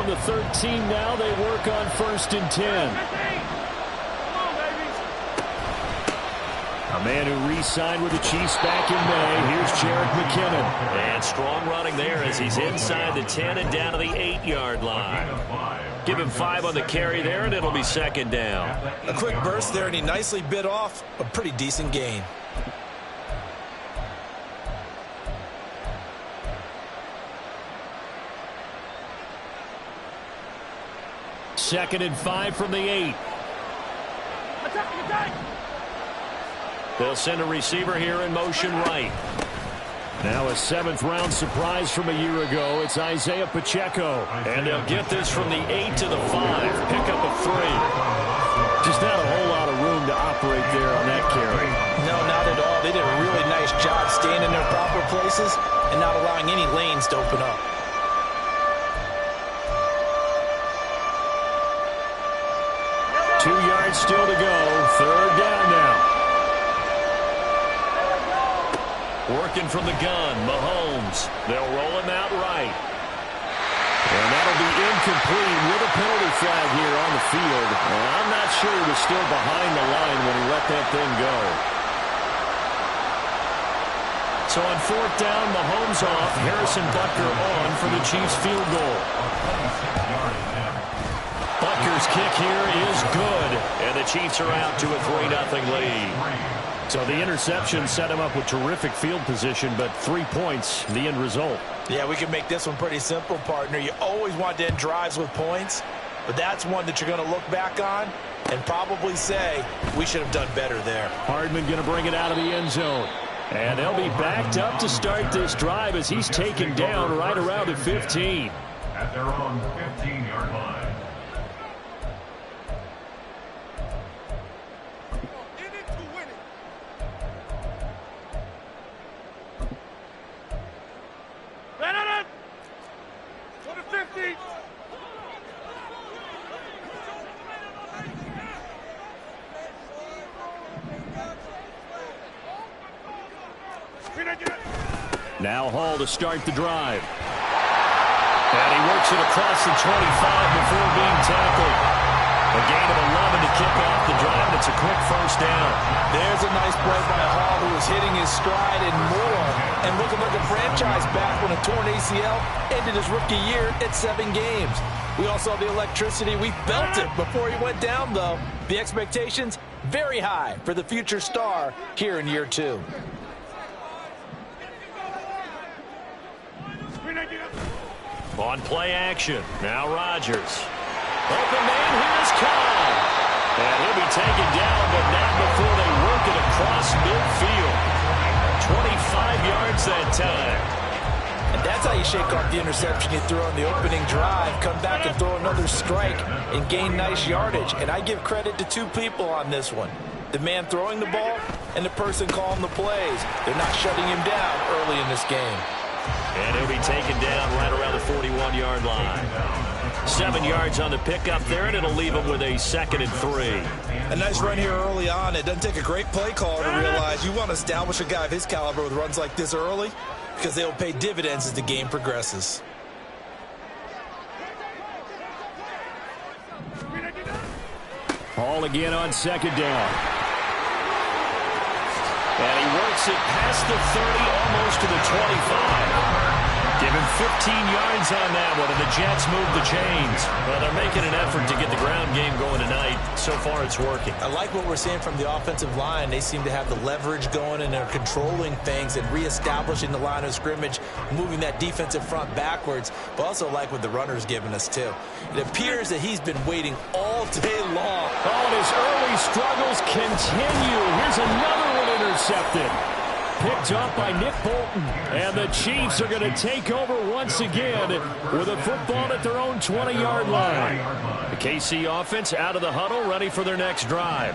from the 13 now. They work on 1st and 10. A man who re-signed with the Chiefs back in May. Here's Jerick McKinnon. And strong running there as he's inside the 10 and down to the 8-yard line. Give him 5 on the carry there, and it'll be 2nd down. A quick burst there, and he nicely bit off a pretty decent gain. Second and 5 from the 8. They'll send a receiver here in motion right. Now a 7th-round surprise from a year ago. It's Isaiah Pacheco. And they'll get this from the 8 to the 5. Pick up a 3. Just not a whole lot of room to operate there on that carry. No, not at all. They did a really nice job staying in their proper places and not allowing any lanes to open up. Yards still to go. 3rd down now. Working from the gun, Mahomes. They'll roll him out right. And that'll be incomplete with a penalty flag here on the field. And I'm not sure he was still behind the line when he let that thing go. So on 4th down, Mahomes off. Harrison Butker on for the Chiefs field goal. Butker's kick here is good, and the Chiefs are out to a 3-0 lead. So the interception set him up with terrific field position, but 3 points, the end result. Yeah, we can make this one pretty simple, partner. You always want to end drives with points, but that's one that you're going to look back on and probably say, we should have done better there. Hardman going to bring it out of the end zone. And they'll be backed up to start this drive as he's taken down right around the 15. At their own 15-yard line. Now Hall to start the drive. And he works it across the 25 before being tackled. A gain of 11 to kick off the drive. It's a quick 1st down. There's a nice play by Hall, who was hitting his stride and more, and looking like a franchise back when a torn ACL ended his rookie year at 7 games. We all saw the electricity. We felt it before he went down, though. The expectations very high for the future star here in year 2. On play action, now Rodgers. Open man, here's Cobb. And he'll be taken down, but not before they work it across midfield. 25 yards that time. And that's how you shake off the interception you threw on the opening drive, come back and throw another strike and gain nice yardage. And I give credit to 2 people on this one. The man throwing the ball and the person calling the plays. They're not shutting him down early in this game. And he'll be taken down right around the 41-yard line. 7 yards on the pickup there, and it'll leave him with a 2nd and 3. A nice run here early on. It doesn't take a great play caller to realize you want to establish a guy of his caliber with runs like this early, because they'll pay dividends as the game progresses. Hall again on 2nd down. And he works it past the 30, almost to the 25. Give him 15 yards on that one, and the Jets move the chains. Well, they're making an effort to get the ground game going tonight. So far, it's working. I like what we're seeing from the offensive line. They seem to have the leverage going, and they're controlling things and reestablishing the line of scrimmage, moving that defensive front backwards, but also like what the runner's giving us, too. It appears that he's been waiting all day long. Oh, and his early struggles continue. Here's another one intercepted. Picked off by Nick Bolton. And the Chiefs are going to take over once again with a football at their own 20-yard line. The KC offense out of the huddle, ready for their next drive.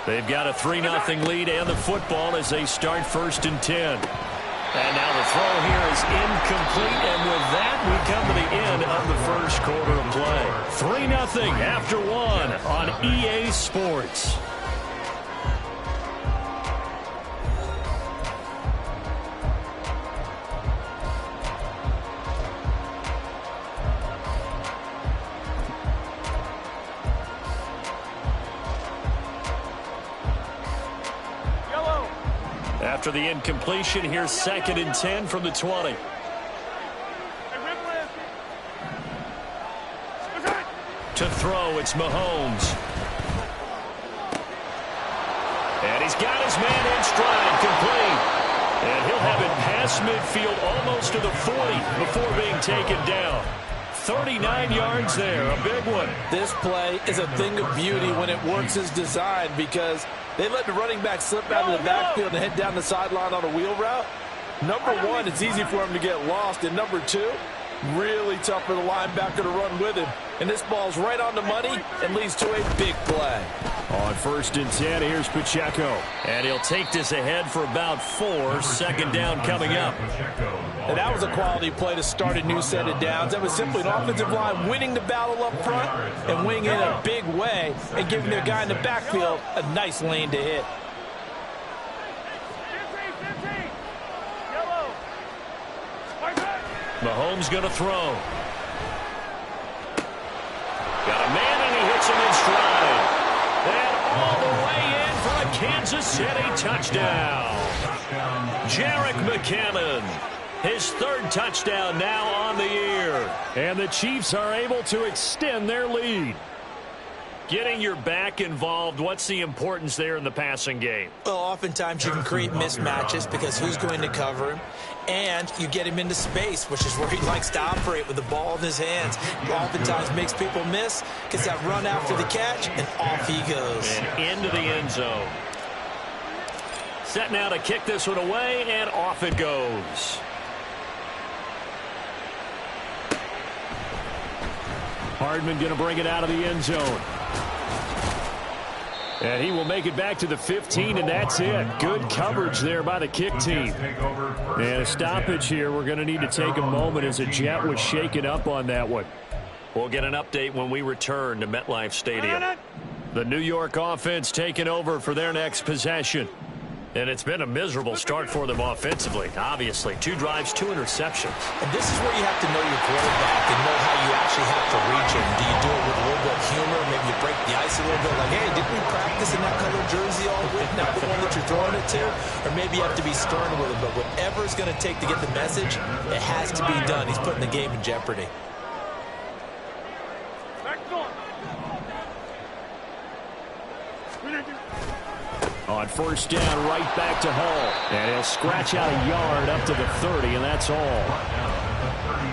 They've got a 3-0 lead and the football as they start 1st and 10. And now the throw here is incomplete, and with that, we come to the end of the 1st quarter of play. 3-0 after 1 on EA Sports. After the incompletion, here's 2nd and 10 from the 20. To throw, it's Mahomes. And he's got his man in stride, complete. And he'll have it past midfield almost to the 40 before being taken down. 39 yards there, a big one. This play is a thing of beauty when it works as designed because they let the running back slip out of the backfield and head down the sideline on a wheel route. Number one, it's easy for him to get lost. And number two, really tough for the linebacker to run with him. And this ball's right on the money and leads to a big play. On 1st and 10, here's Pacheco. And he'll take this ahead for about 4. 2nd down coming up. And that was a quality play to start a new set of downs. That was simply an offensive line winning the battle up front and winning in a big way and giving their guy in the backfield a nice lane to hit. Mahomes going to throw. Got a man and he hits him in stride. And all the way in for a Kansas City touchdown. Jerick McKinnon, his 3rd touchdown now on the year. And the Chiefs are able to extend their lead. Getting your back involved, what's the importance there in the passing game? Well, oftentimes you can create mismatches because who's going to cover him? And you get him into space, which is where he likes to operate with the ball in his hands. Oftentimes makes people miss, gets that run after the catch, and off he goes. And into the end zone. Set now to kick this one away, and off it goes. Hardman going to bring it out of the end zone. And he will make it back to the 15, and that's it. Good coverage there by the kick team. And a stoppage here. We're going to need to take a moment as a Jet was shaken up on that one. We'll get an update when we return to MetLife Stadium. The New York offense taking over for their next possession. And it's been a miserable start for them offensively, obviously. 2 drives, 2 interceptions. And this is where you have to know your quarterback and know how you actually have to reach him. Do you do it with a little bit of humor? Maybe you break the ice a little bit like, hey, didn't we practice in that color jersey all week? Not the one that you're throwing it to? Or maybe you have to be stern with him. But whatever it's going to take to get the message, it has to be done. He's putting the game in jeopardy. On 1st down, right back to Hall. And he'll scratch out a yard up to the 30, and that's all.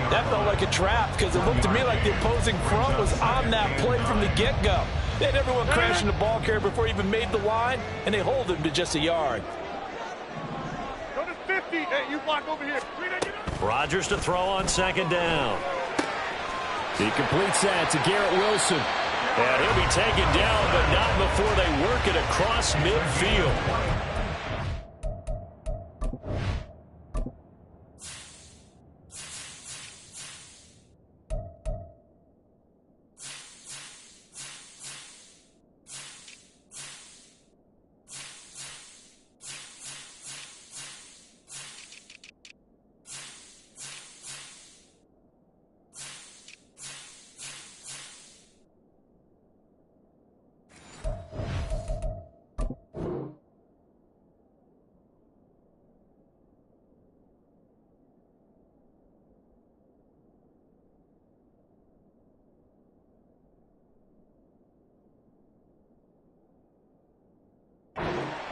That felt like a trap because it looked to me like the opposing front was on that play from the get-go. They had everyone crashing the ball carrier before he even made the line, and they hold him to just a yard. Go to 50. Hey, you block over here. Rodgers to throw on 2nd down. He completes that to Garrett Wilson. And he'll be taken down, but not before they work it across midfield.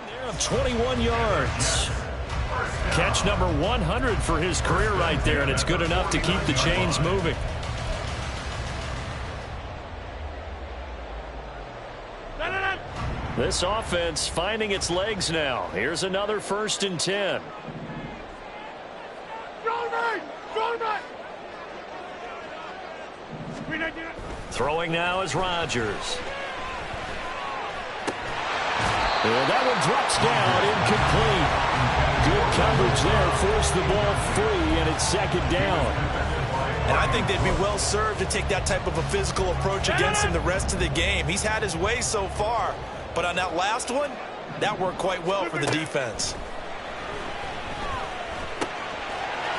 They're up 21 yards. Catch number 100 for his career right there, and it's good enough to keep the chains moving. This offense finding its legs now. Here's another 1st and 10. Throwing now is Rodgers. And that one drops down, incomplete. Good coverage there, forced the ball free, and it's 2nd down. And I think they'd be well served to take that type of a physical approach against him the rest of the game. He's had his way so far, but on that last one, that worked quite well for the defense.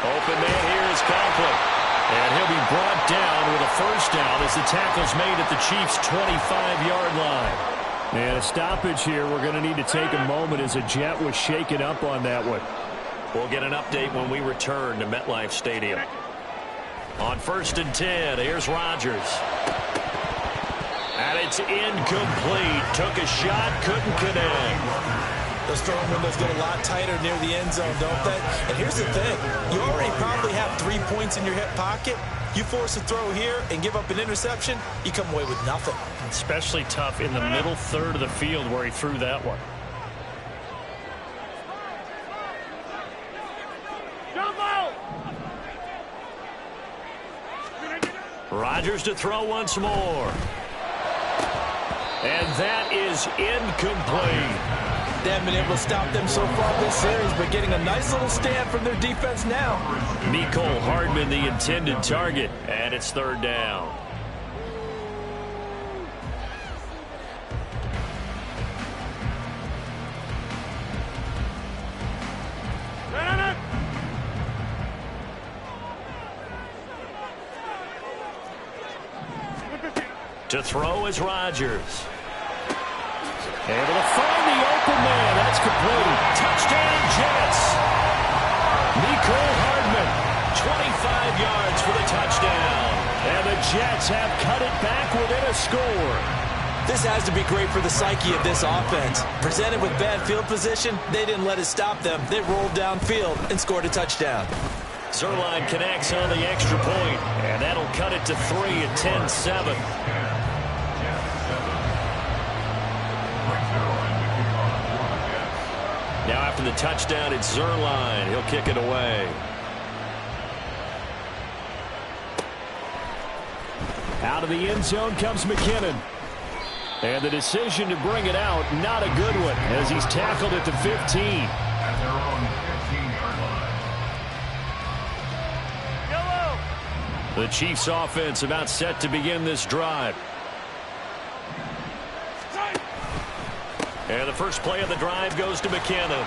Open man here is Conklin. And he'll be brought down with a 1st down as the tackle's made at the Chiefs' 25-yard line. And a stoppage here. We're going to need to take a moment as a Jet was shaken up on that one. We'll get an update when we return to MetLife Stadium. On 1st and 10, here's Rodgers. And it's incomplete. Took a shot, couldn't connect. Those throwing windows get a lot tighter near the end zone, don't they? And here's the thing. You already probably have 3 points in your hip pocket. You force a throw here and give up an interception, you come away with nothing. Especially tough in the middle third of the field where he threw that one. Rodgers to throw once more. And that is incomplete. They haven't been able to stop them so far this series, but getting a nice little stand from their defense now. Mecole Hardman the intended target, and it's 3rd down. To throw is Rodgers. Able to find the open man. That's complete. Touchdown, Jets. Mecole Hardman, 25 yards for the touchdown. And the Jets have cut it back within a score. This has to be great for the psyche of this offense. Presented with bad field position, they didn't let it stop them. They rolled downfield and scored a touchdown. Zuerlein connects on the extra point, and that'll cut it to 3 at 10-7. Now after the touchdown, it's Zuerlein. He'll kick it away. Out of the end zone comes McKinnon. And the decision to bring it out, not a good one, as he's tackled at the 15. At their own 15-yard line. The Chiefs offense about set to begin this drive. And the first play of the drive goes to McKinnon.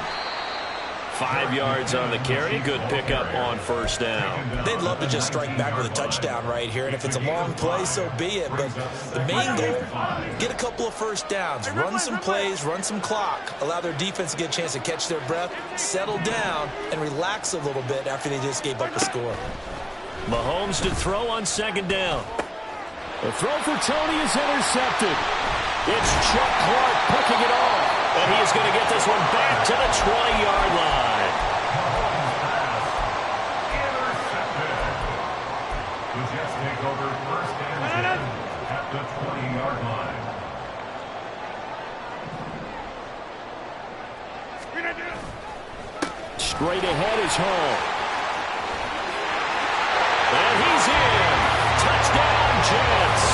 5 yards on the carry. Good pickup on 1st down. They'd love to just strike back with a touchdown right here, and if it's a long play, so be it. But the main goal, get a couple of 1st downs, run some plays, run some clock, allow their defense to get a chance to catch their breath, settle down, and relax a little bit after they just gave up a score. Mahomes to throw on 2nd down. The throw for Tony is intercepted. It's Chuck Clark picking it off. And he is going to get this one back to the 20-yard line. Intercepted. The Jets take over 1st and 10 at the 20-yard line. Straight ahead is Hall. And he's in. Touchdown, Jets.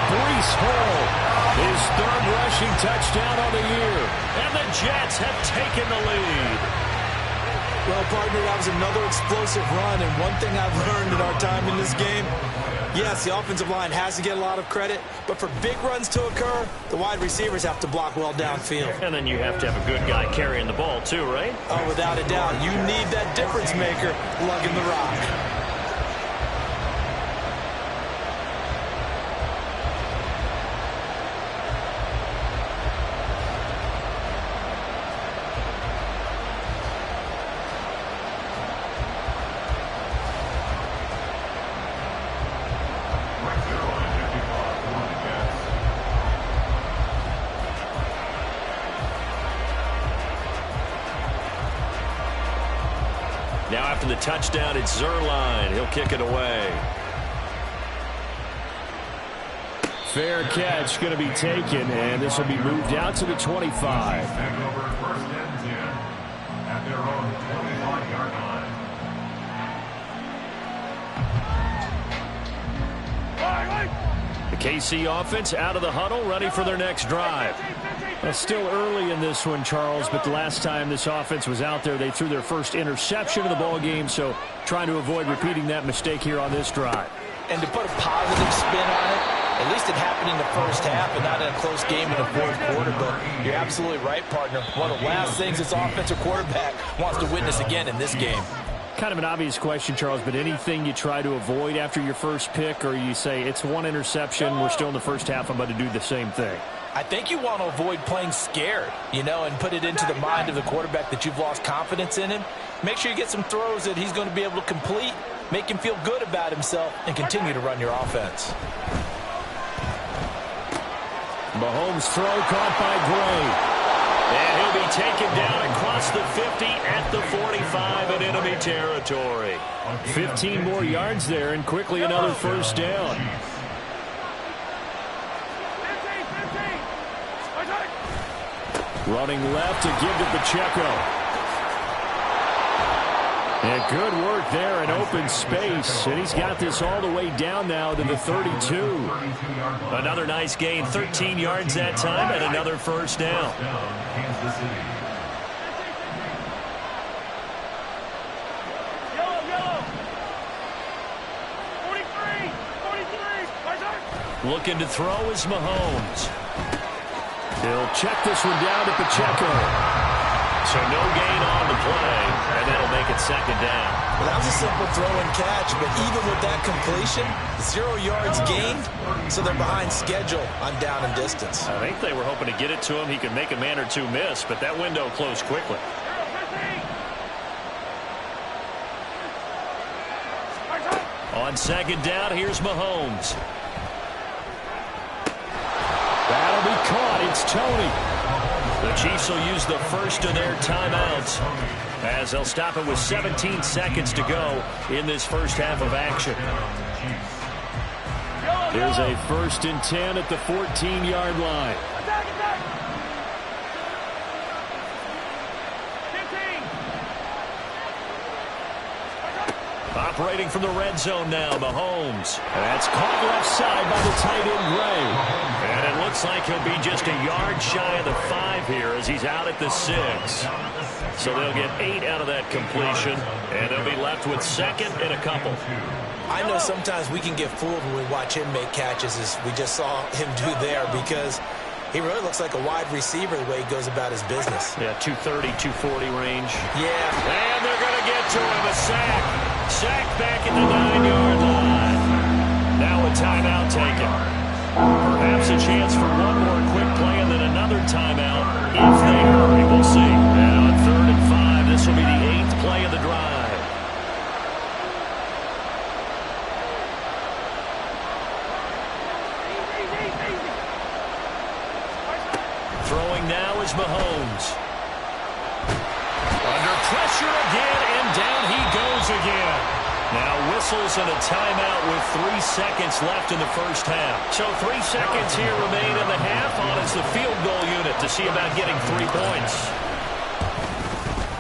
Breece Hall. His 3rd rushing touchdown on the year. And the Jets have taken the lead. Well, partner, that was another explosive run, and one thing I've learned in our time in this game, yes, the offensive line has to get a lot of credit, but for big runs to occur, the wide receivers have to block well downfield. And then you have to have a good guy carrying the ball too, right? Oh, without a doubt. You need that difference maker lugging the rock. Now after the touchdown, it's Zuerlein. He'll kick it away. Fair catch going to be taken, and this will be moved out to the 25. Take over 1st and 10 at their own 21-yard line. The KC offense out of the huddle, ready for their next drive. Well, still early in this one, Charles, but the last time this offense was out there, they threw their first interception of the ball game, so trying to avoid repeating that mistake here on this drive. And to put a positive spin on it, at least it happened in the 1st half and not in a close game in the 4th quarter, but you're absolutely right, partner. One of the last things this offensive quarterback wants to witness again in this game. Kind of an obvious question, Charles, but anything you try to avoid after your first pick, or you say it's one interception, we're still in the 1st half, I'm about to do the same thing? I think you want to avoid playing scared, and put it into the mind of the quarterback that you've lost confidence in him. Make sure you get some throws that he's going to be able to complete, make him feel good about himself, and continue to run your offense. Mahomes' throw caught by Gray. And he'll be taken down across the 50 at the 45 in enemy territory. 15 more yards there, and quickly another first down. Running left to give to Pacheco. And good work there in open space. And he's got this all the way down now to the 32. Another nice gain, 13 yards that time, and another first down. Kansas City. Yellow. 43. Looking to throw is Mahomes. He'll check this one down to Pacheco. So no gain on the play, and that'll make it second down. Well, that was a simple throw and catch, but even with that completion, 0 yards gained, so they're behind schedule on down and distance. I think they were hoping to get it to him. He could make a man or two miss, but that window closed quickly. On second down, here's Mahomes. That'll be caught. It's Tony. The Chiefs will use the first of their timeouts as they'll stop it with 17 seconds to go in this first half of action. There's a 1st and 10 at the 14-yard line. Operating from the red zone now, Mahomes. And that's caught left side by the tight end, Gray. And it looks like he'll be just a yard shy of the 5 here as he's out at the 6. So they'll get 8 out of that completion, and they'll be left with second and a couple. I know sometimes we can get fooled when we watch him make catches, as we just saw him do there, because he really looks like a wide receiver the way he goes about his business. Yeah, 230, 240 range. Yeah. And they're going to get to him, a sack. Sack back at the 9-yard line. Now a timeout taken. Perhaps a chance for one more quick play and then another timeout if they hurry. We'll see. And on 3rd and 5, this will be the 8th play of the drive. Throwing now is Mahomes. Under pressure again, and down he goes again. Now whistles and a timeout with 3 seconds left in the first half. So 3 seconds here remain in the half on as the field goal unit to see about getting 3 points.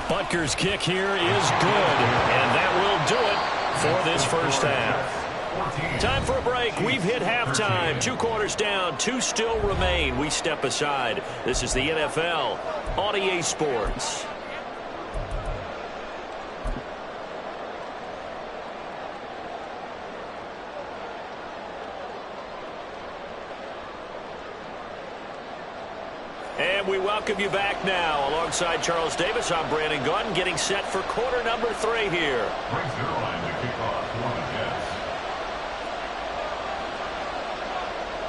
Butker's kick here is good, and that will do it for this first half. Time for a break. We've hit halftime. 2 quarters down, 2 still remain. We step aside. This is the NFL on EA Sports. And we welcome you back now. Alongside Charles Davis, I'm Brandon Gaudin, getting set for quarter number 3 here. Brings their line to kick off for the Jets.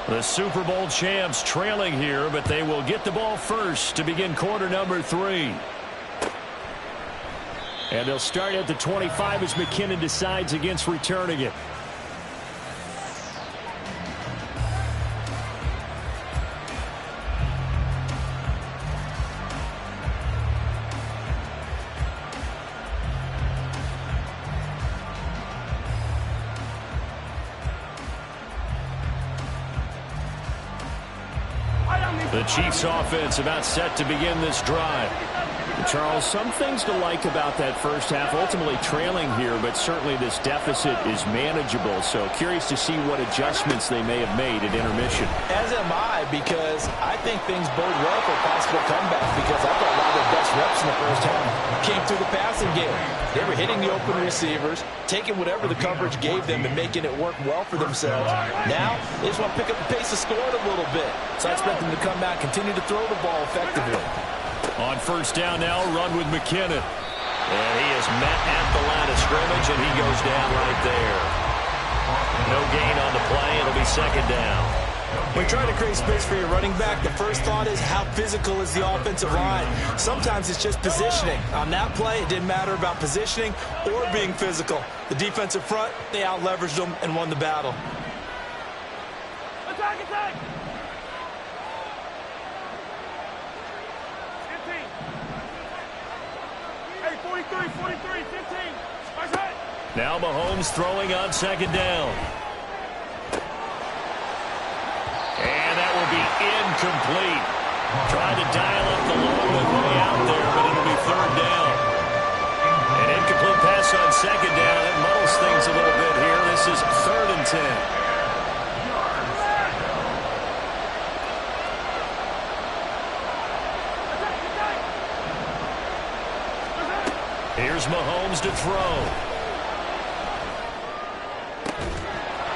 The Super Bowl champs trailing here, but they will get the ball first to begin quarter number 3. And they'll start at the 25 as McKinnon decides against returning it. The Chiefs offense about set to begin this drive. Charles, some things to like about that first half. Ultimately trailing here, but certainly this deficit is manageable. So curious to see what adjustments they may have made at intermission. As am I, because I think things bode well for a possible comeback, because I thought a lot of their best reps in the first half came through the passing game. They were hitting the open receivers, taking whatever the coverage gave them and making it work well for themselves. Now, they just want to pick up the pace of scoring a little bit. So I expect them to come back, continue to throw the ball effectively. On first down now, run with McKinnon. And he is met at the line of scrimmage, and he goes down right there. No gain on the play. It'll be second down. When trying to create space for your running back, the first thought is how physical is the offensive line. Sometimes it's just positioning. On that play, it didn't matter about positioning or being physical. The defensive front, they out-leveraged them and won the battle. Attack, attack! 15. Hey, 43, 15. Nice hit. Now Mahomes throwing on second down. And that will be incomplete. Trying to dial up the long way out there, but it'll be third down. An incomplete pass on second down. That muddles things a little bit here. This is 3rd and 10. Here's Mahomes to throw.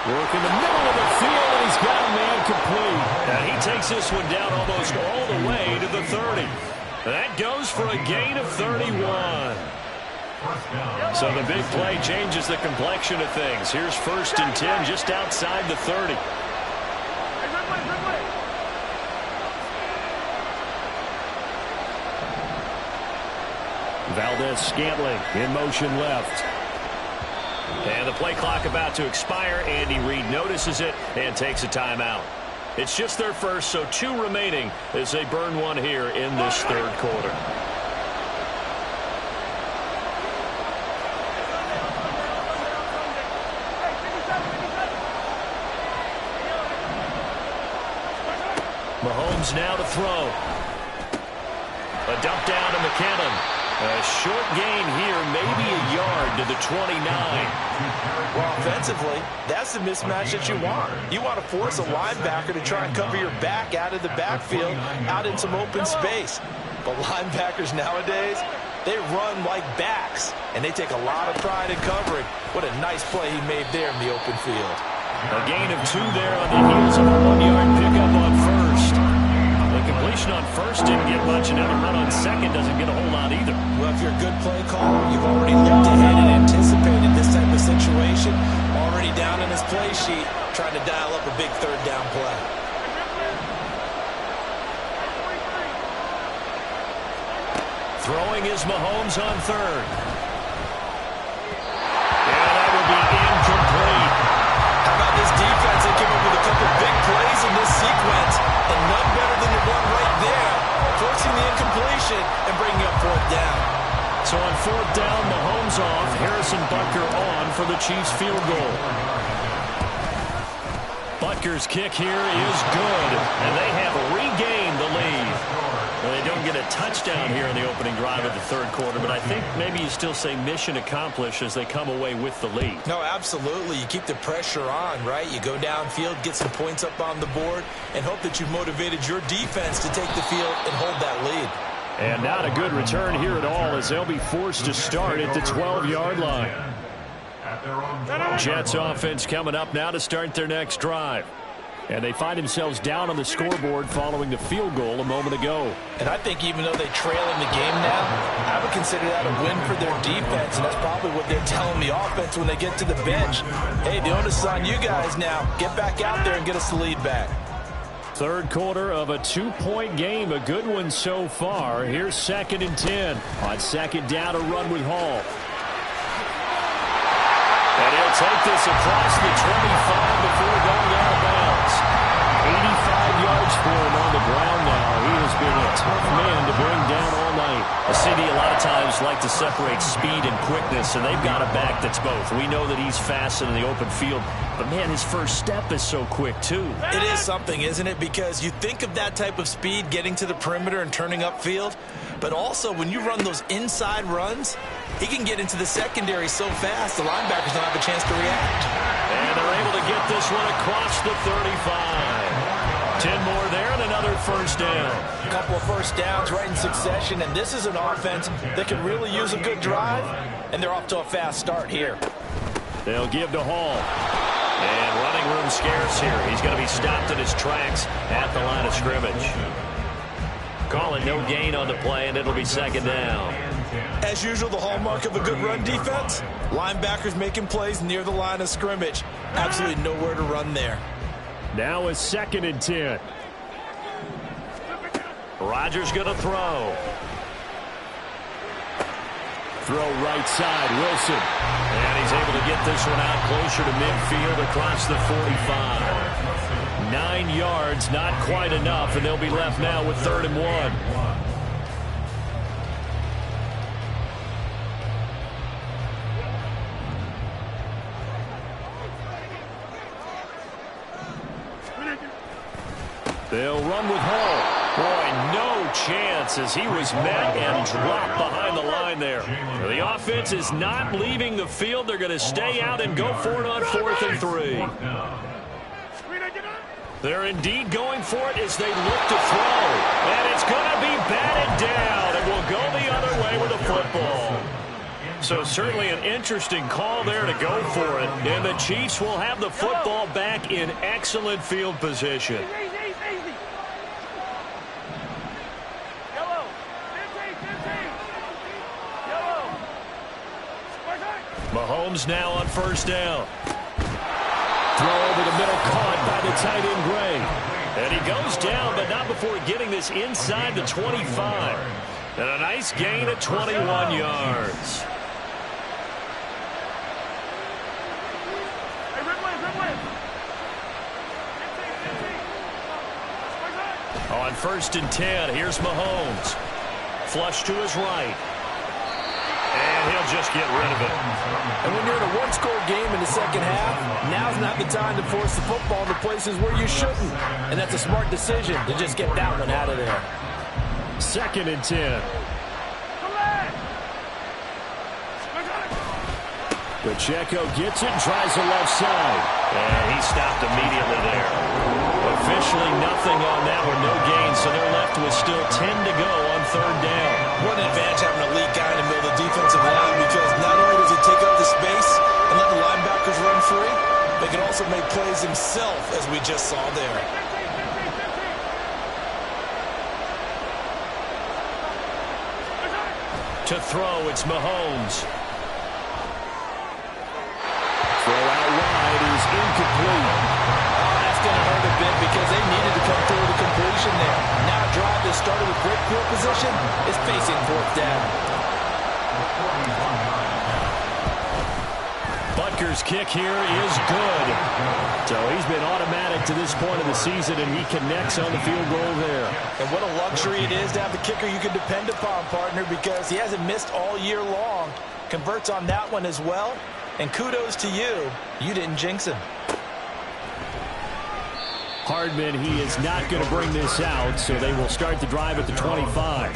Work in the middle of the field, and he's got a man complete. And he takes this one down almost all the way to the 30. That goes for a gain of 31. So the big play changes the complexion of things. Here's 1st and 10 just outside the 30. Valdez-Scantling in motion left. And the play clock about to expire. Andy Reid notices it and takes a timeout. It's just their first, so 2 remaining as they burn one here in this 3rd quarter. Mahomes now to throw. A dump down to McKinnon. A short gain here, maybe a yard to the 29. Well, offensively, that's the mismatch that you want. You want to force a linebacker to try and cover your back out of the backfield, out in some open space. But linebackers nowadays, they run like backs, and they take a lot of pride in covering. What a nice play he made there in the open field. A gain of 2 there on the heels of a 1-yard pickup on 1st. The completion on 1st didn't get much, and now the run on 2nd doesn't get a whole lot either. Well, if you're a good play caller, you've already looked ahead and anticipated this type of situation. Already down in his play sheet, trying to dial up a big 3rd down play. Throwing is Mahomes on 3rd. And that will be incomplete. How about this defense? They came up with a couple big plays in this sequence, and none better than the one right there, forcing the incompletion and bringing up 4th down. So on 4th down, Mahomes off, Harrison Butker on for the Chiefs field goal. Butker's kick here is good, and they have regained the lead. Well, they don't get a touchdown here in the opening drive of the 3rd quarter, but I think maybe you still say mission accomplished as they come away with the lead. No, absolutely. You keep the pressure on, right? You go downfield, get some points up on the board, and hope that you've motivated your defense to take the field and hold that lead. And not a good return here at all, as they'll be forced to start at the 12-yard line. Jets offense coming up now to start their next drive. And they find themselves down on the scoreboard following the field goal a moment ago. And I think even though they trail in the game now, I would consider that a win for their defense, and that's probably what they're telling the offense when they get to the bench. Hey, the onus is on you guys now. Get back out there and get us the lead back. 3rd quarter of a 2-point game, a good one so far. Here's 2nd and 10. On 2nd down, a run with Hall. And he'll take this across the 25 before going out of bounds. 85 yards for him on the ground now. He has been a tough man to bring down all night. The CD a lot of times like to separate speed and quickness, and they've got a back that's both. We know that he's fast in the open field, but man, his first step is so quick too. It is something, isn't it? Because you think of that type of speed getting to the perimeter and turning upfield, but also when you run those inside runs, he can get into the secondary so fast the linebackers don't have a chance to react. And they're able to get this one across the 35. 10 more there and another 1st down. A couple of 1st downs right in succession, and this is an offense that can really use a good drive, and they're off to a fast start here. They'll give to Hall. And running room scarce here. He's going to be stopped in his tracks at the line of scrimmage. Call it no gain on the play, and it'll be 2nd down. As usual, the hallmark of a good run defense, linebackers making plays near the line of scrimmage. Absolutely nowhere to run there. Now a 2nd and 10. Rodgers going to throw. Throw right side, Wilson. And he's able to get this one out closer to midfield across the 45. 9 yards, not quite enough, and they'll be left now with 3rd and 1. They'll run with Hall. Boy, no chance as he was met and dropped behind the line there. The offense is not leaving the field. They're going to stay out and go for it on 4th and 3. They're indeed going for it as they look to throw. And it's going to be batted down. It will go the other way with the football. So certainly an interesting call there to go for it. And the Chiefs will have the football back in excellent field position. Mahomes now on 1st down. Throw over the middle, caught by the tight end, Gray. And he goes down, but not before getting this inside the 25. And a nice gain at 21 yards. On 1st and 10, here's Mahomes. Flush to his right. And he'll just get rid of it. And when you're in a one-score game in the second half, now's not the time to force the football into places where you shouldn't. And that's a smart decision to just get that one out of there. 2nd and 10. Pacheco gets it, tries the left side. And he stopped immediately there. Officially nothing on that one, no gain, so they're left with still 10 to go on 3rd down. What an advantage having an elite guy in the middle of the defensive line, because not only does he take up the space and let the linebackers run free, but he can also make plays himself, as we just saw there. To throw, it's Mahomes. Throw out wide is incomplete. That's going to hurt a bit because they needed to come through with a completion there. Now a drive that started with great field position is facing 4th down. Butker's kick here is good. So he's been automatic to this point of the season, and he connects on the field goal there. And what a luxury it is to have the kicker you can depend upon, partner, because he hasn't missed all year long. Converts on that one as well. And kudos to you. You didn't jinx him. Hardman, he is not going to bring this out, so they will start the drive at the 25.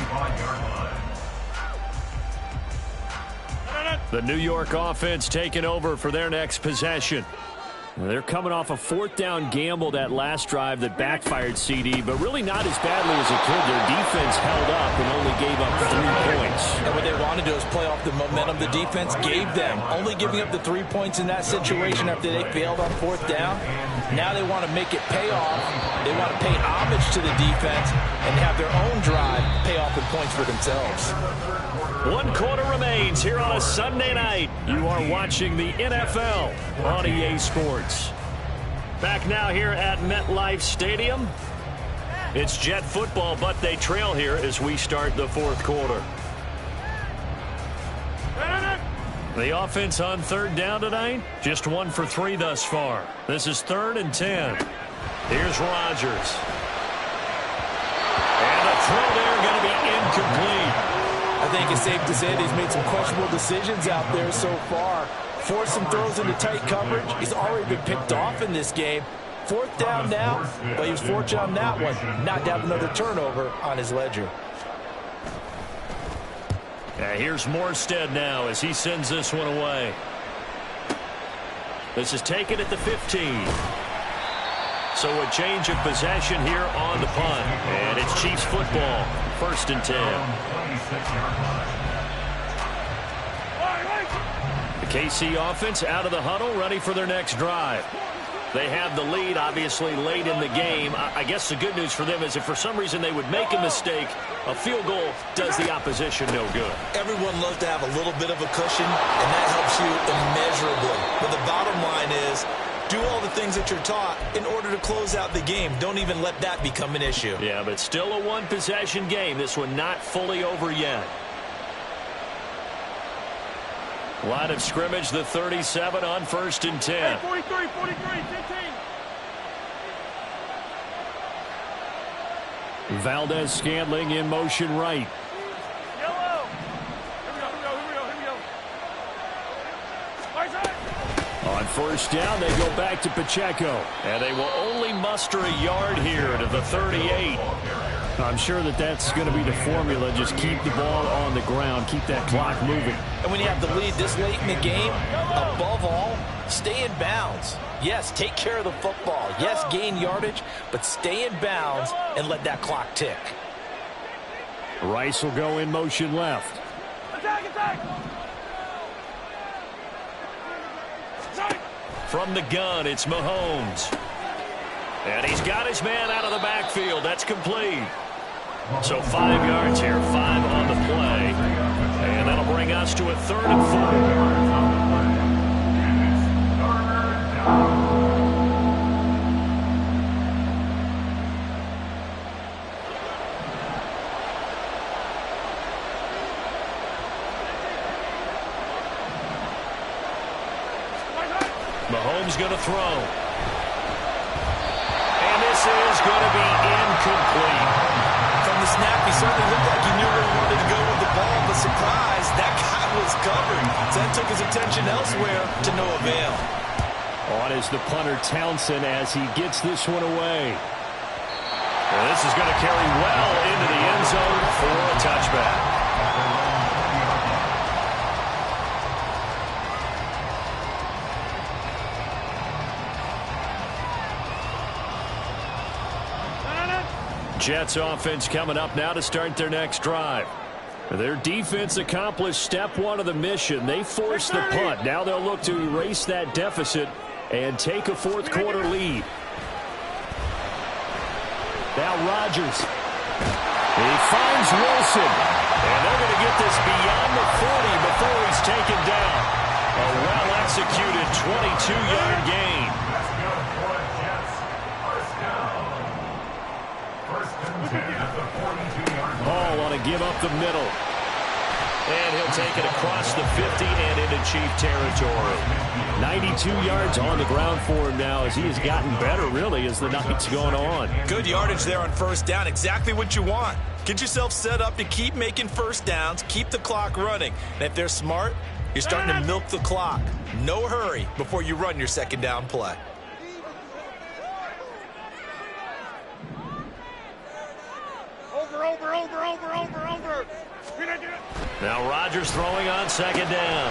The New York offense taking over for their next possession. They're coming off a 4th down gamble that last drive that backfired, CD, but really not as badly as it could. Their defense held up and only gave up 3 points. And what they want to do is play off the momentum the defense gave them. Only giving up the 3 points in that situation after they failed on 4th down. Now they want to make it pay off. They want to pay homage to the defense and have their own drive pay off in points for themselves. 1 quarter remains here on a Sunday night. You are watching the NFL on EA Sports. Back now here at MetLife Stadium. It's Jet football, but they trail here as we start the 4th quarter. The offense on 3rd down tonight, just 1 for 3 thus far. This is 3rd and 10. Here's Rodgers. And the throw there going to be incomplete. I think it's safe to say that he's made some questionable decisions out there so far. Forced some throws into tight coverage. He's already been picked off in this game. 4th down now, but he was fortunate on that one not to have another turnover on his ledger. Here's Morstead now as he sends this one away. This is taken at the 15. So a change of possession here on the punt. And it's Chiefs football, 1st and 10. The KC offense out of the huddle, ready for their next drive. They have the lead, obviously, late in the game. I guess the good news for them is if for some reason they would make a mistake, a field goal does the opposition no good. Everyone loves to have a little bit of a cushion, and that helps you immeasurably. But the bottom line is, Do all the things that you're taught in order to close out the game. Don't even let that become an issue. Yeah, but still a one-possession game. This one not fully over yet. Line of scrimmage, the 37 on 1st and 10. Hey, 43, 15. Valdez-Scantling in motion right. Yellow. Here we go. Right side. On 1st down, they go back to Pacheco. And they will only muster a yard here to the 38. I'm sure that's going to be the formula. Just keep the ball on the ground. Keep that clock moving. And when you have the lead this late in the game, above all, stay in bounds. Yes, take care of the football. Yes, gain yardage, but stay in bounds and let that clock tick. Rice will go in motion left. Attack. From the gun, it's Mahomes. And he's got his man out of the backfield. That's complete. So 5 yards here, 5 on the play. And that'll bring us to a 3rd and 4. Mahomes going to throw. And this is going to be incomplete. From the snap, he certainly looked like he knew where he wanted to go with the ball, but surprise, that guy was covered. So that took his attention elsewhere to no avail. On is the punter Townsend as he gets this one away. And this is going to carry well into the end zone for a touchback. Jets offense coming up now to start their next drive. Their defense accomplished step 1 of the mission. They forced the punt. Now they'll look to erase that deficit and take a 4th quarter lead. Now Rodgers. He finds Wilson. And they're going to get this beyond the 40 before he's taken down. A well-executed 22-yard gain. Hall on a give up the middle. And he'll take it across the 50 and into Chief territory. 92 yards on the ground for him now as he has gotten better, really, as the night's going on. Good yardage there on 1st down. Exactly what you want. Get yourself set up to keep making 1st downs. Keep the clock running. And if they're smart, you're starting to milk the clock. No hurry before you run your 2nd down play. Over. Now Rodgers throwing on 2nd down.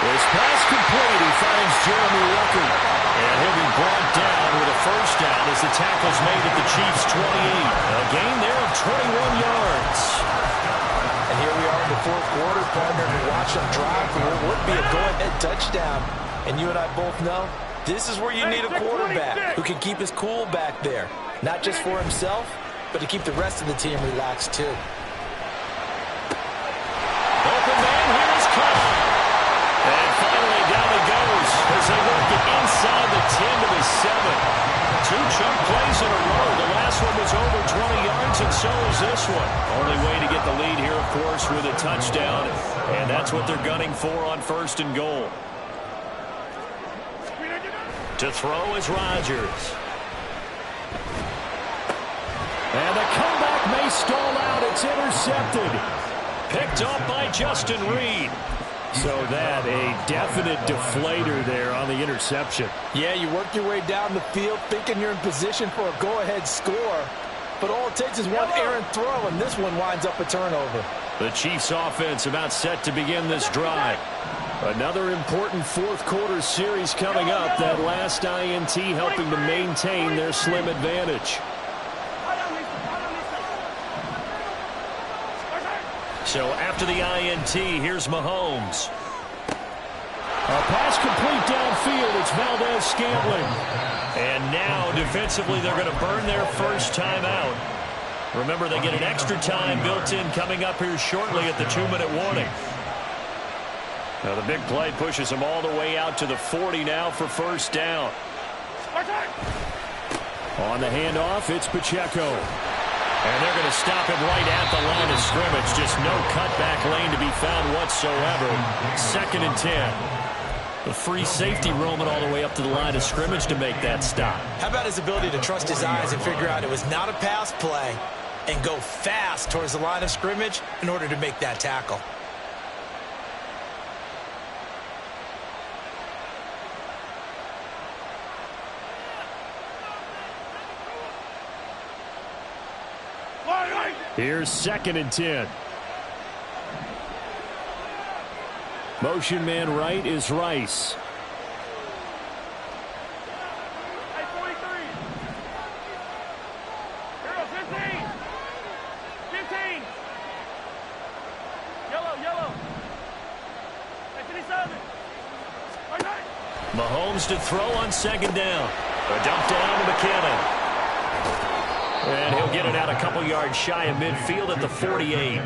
This pass complete. He finds Jeremy Ruckert. And he'll be brought down with a 1st down as the tackle's made at the Chiefs' 28. A gain there of 21 yards. And here we are in the 4th quarter, partner, to watch them drive for what would be a go-ahead touchdown. And you and I both know this is where you need a quarterback who can keep his cool back there. Not just for himself, but to keep the rest of the team relaxed too. Open man, here's Cobb. And finally down he goes as they work it inside the 10 to the 7. 2 chunk plays in a row. The last one was over 20 yards, and so is this one. Only way to get the lead here, of course, with a touchdown. And that's what they're gunning for on 1st and goal. To throw is Rodgers. And the comeback may stall out. It's intercepted. Picked up by Justin Reed. So that a definite deflator there on the interception. Yeah, you work your way down the field thinking you're in position for a go-ahead score. But all it takes is one errant throw, and this one winds up a turnover. The Chiefs offense about set to begin this drive. Another important 4th quarter series coming up. That last INT helping to maintain their slim advantage. So after the INT, here's Mahomes. A pass complete downfield. It's Valdez-Scantling. And now, defensively, they're going to burn their 1st time out. Remember, they get an extra time built in coming up here shortly at the 2-minute warning. Now, the big play pushes them all the way out to the 40 now for 1st down. On the handoff, it's Pacheco. And they're going to stop him right at the line of scrimmage. Just no cutback lane to be found whatsoever. 2nd and 10. The free safety roaming all the way up to the line of scrimmage to make that stop. How about his ability to trust his eyes and figure out it was not a pass play and go fast towards the line of scrimmage in order to make that tackle? Here's 2nd and 10. Motion man right is Rice. Hey, 43. Girl, 15. 15. Yellow. Hey, 57. Okay. Mahomes to throw on 2nd down. A dump down to McKinnon. And he'll get it out a couple yards shy of midfield at the 48.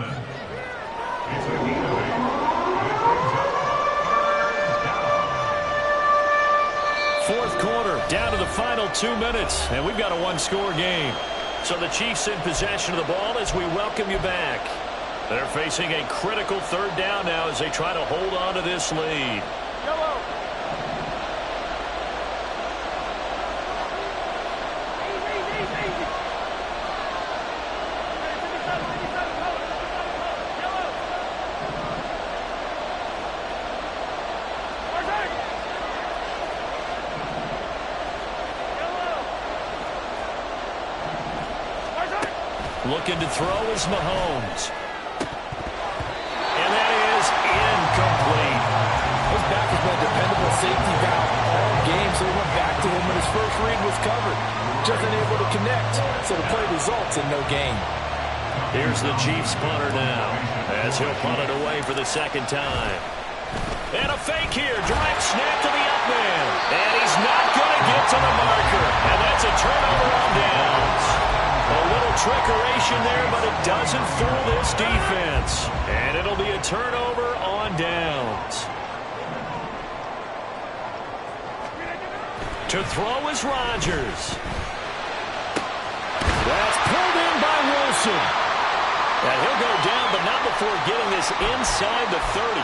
Fourth quarter, down to the final 2 minutes, and we've got a one-score game. So the Chiefs in possession of the ball as we welcome you back. They're facing a critical 3rd down now as they try to hold on to this lead. Yellow. Looking to throw is Mahomes. And that is incomplete. His back has been a dependable safety valve all game, so he went back to him when his first read was covered. Just unable to connect, so the play results in no gain. Here's the Chiefs punter now, as he'll punt it away for the 2nd time. And a fake here, direct snap to the up man. And he's not going to get to the marker. And that's a turnover on downs. A little trickeration there, but it doesn't fool this defense. And it'll be a turnover on downs. To throw is Rodgers. That's pulled in by Wilson. And he'll go down, but not before getting this inside the 30.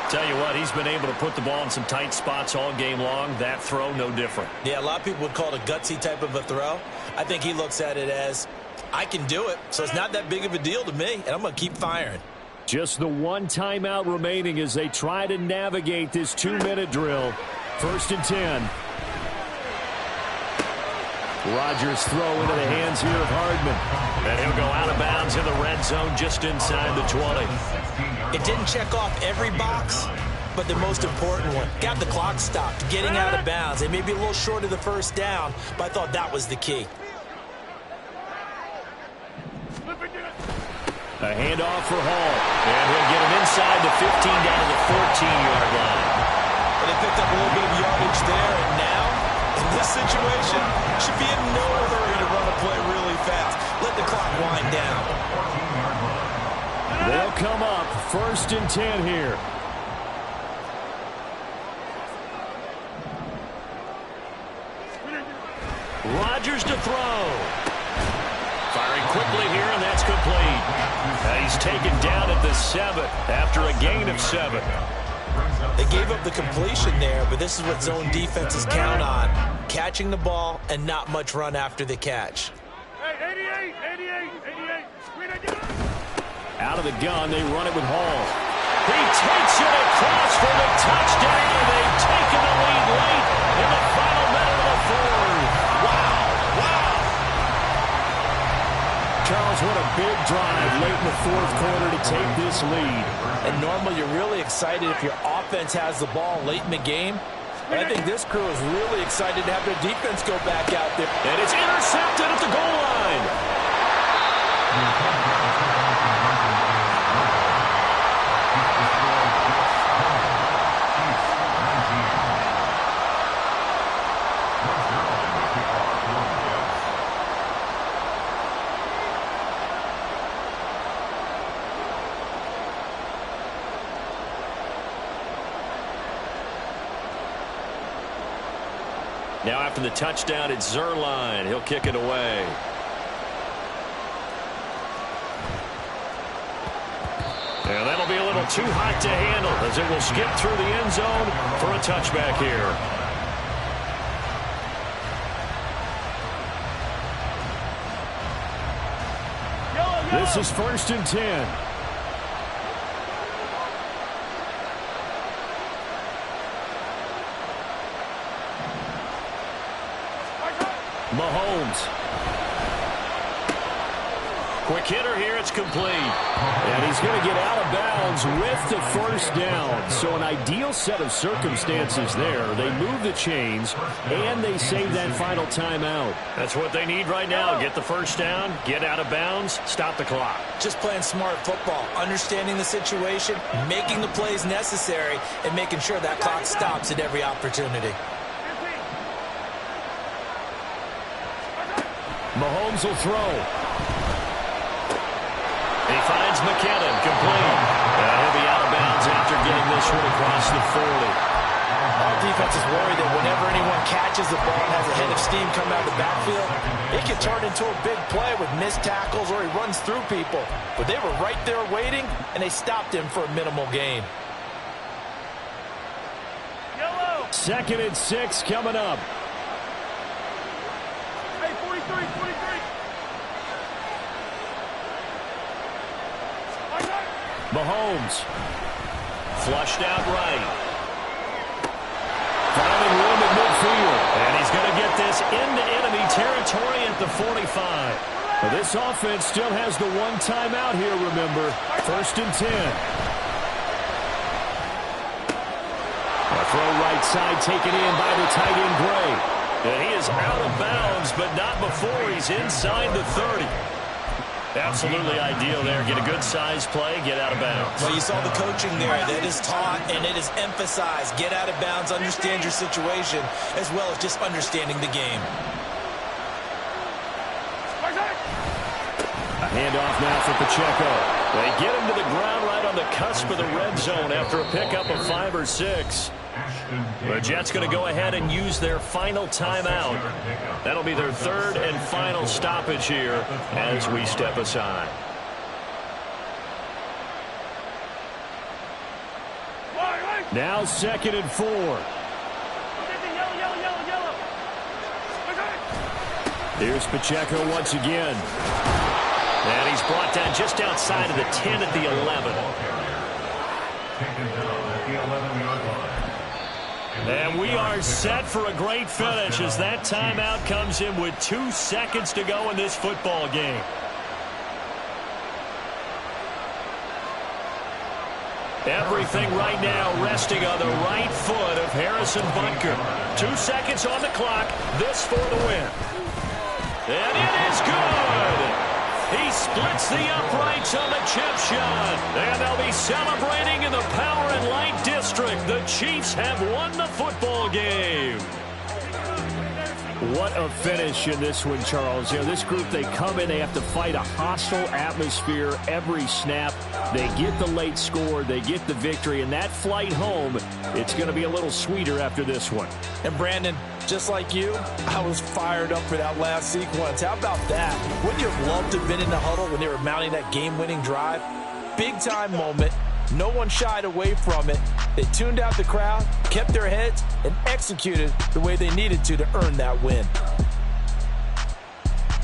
Tell you what, he's been able to put the ball in some tight spots all game long. That throw, no different. Yeah, a lot of people would call it a gutsy type of a throw. I think he looks at it as, I can do it, so it's not that big of a deal to me, and I'm going to keep firing. Just the one timeout remaining as they try to navigate this 2-minute drill. 1st and 10. Rodgers throw into the hands here of Hardman. And he'll go out of bounds in the red zone just inside the 20. It didn't check off every box, but the most important one. Got the clock stopped, getting out of bounds. It may be a little short of the 1st down, but I thought that was the key. A handoff for Hall. And he'll get him inside the 15 down to the 14-yard line. But they picked up a little bit of yardage there, and now, in this situation, should be in no hurry to run a play really fast. Let the clock wind down. They'll come up 1st and 10 here. Rodgers to throw. Firing quickly here, and that's complete. He's taken down at the 7 after a gain of 7. They gave up the completion there, but this is what zone defenses count on. Catching the ball and not much run after the catch. Hey, 88. Out of the gun, they run it with Hall. He takes it across for the touchdown. They've taken the lead late in the final minute of the 4th. Wow. Charles, what a big drive late in the 4th quarter to take this lead. And normally you're really excited if your offense has the ball late in the game. But I think this crew is really excited to have their defense go back out there. And it's intercepted at the goal line. Now after the touchdown, it's Zuerlein. He'll kick it away. And that'll be a little too hot to handle as it will skip through the end zone for a touchback here. This is 1st and 10. Mahomes. Quick hitter here. It's complete. And he's going to get out of bounds with the first down. So an ideal set of circumstances there. They move the chains, and they save that final timeout. That's what they need right now. Get the first down, get out of bounds, stop the clock. Just playing smart football, understanding the situation, making the plays necessary, and making sure that clock stops at every opportunity. Mahomes will throw. He finds McKinnon, complete. He'll be out of bounds after getting this one across the 40. Our defense is worried that whenever anyone catches the ball and has a head of steam coming out of the backfield, it can turn into a big play with missed tackles or he runs through people. But they were right there waiting, and they stopped him for a minimal gain. 2nd and 6 coming up. Hey, 43. Mahomes. Flushed out right. Finding room at midfield. And he's going to get this into enemy territory at the 45. Well, this offense still has the one timeout here, remember. 1st and 10. A throw right side taken in by the tight end Gray. And he is out of bounds, but not before he's inside the 30. Absolutely ideal there. Get a good size play, get out of bounds. Well, you saw the coaching there. That is taught and it is emphasized. Get out of bounds, understand your situation, as well as just understanding the game. A handoff now for Pacheco. They get him to the ground right on the cusp of the red zone after a pickup of 5 or 6. The Jets going to go ahead and use their final timeout. That'll be their 3rd and final stoppage here as we step aside. Now 2nd and 4. Here's Pacheco once again. And he's brought down just outside of the 10 at the 11. Taken down at the 11-yard line. And we are set for a great finish as that timeout comes in with 2 seconds to go in this football game. Everything right now resting on the right foot of Harrison Butker. 2 seconds on the clock. This for the win. And it is good. He splits the uprights on the chip shot. And they'll be celebrating in the Power and Light District. The Chiefs have won the football game. What a finish in this one, Charles. You know, this group, they come in, they have to fight a hostile atmosphere every snap. They get the late score, they get the victory, and that flight home, it's going to be a little sweeter after this one. And Brandon, just like you, I was fired up for that last sequence. How about that? Wouldn't you have loved to have been in the huddle when they were mounting that game-winning drive? Big-time moment. No one shied away from it. They tuned out the crowd, kept their heads, and executed the way they needed to earn that win.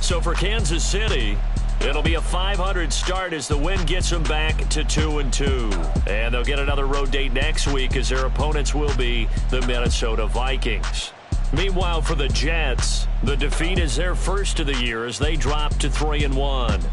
So for Kansas City, it'll be a .500 start as the win gets them back to 2-2. And they'll get another road date next week as their opponents will be the Minnesota Vikings. Meanwhile, for the Jets, the defeat is their first of the year as they drop to 3-1.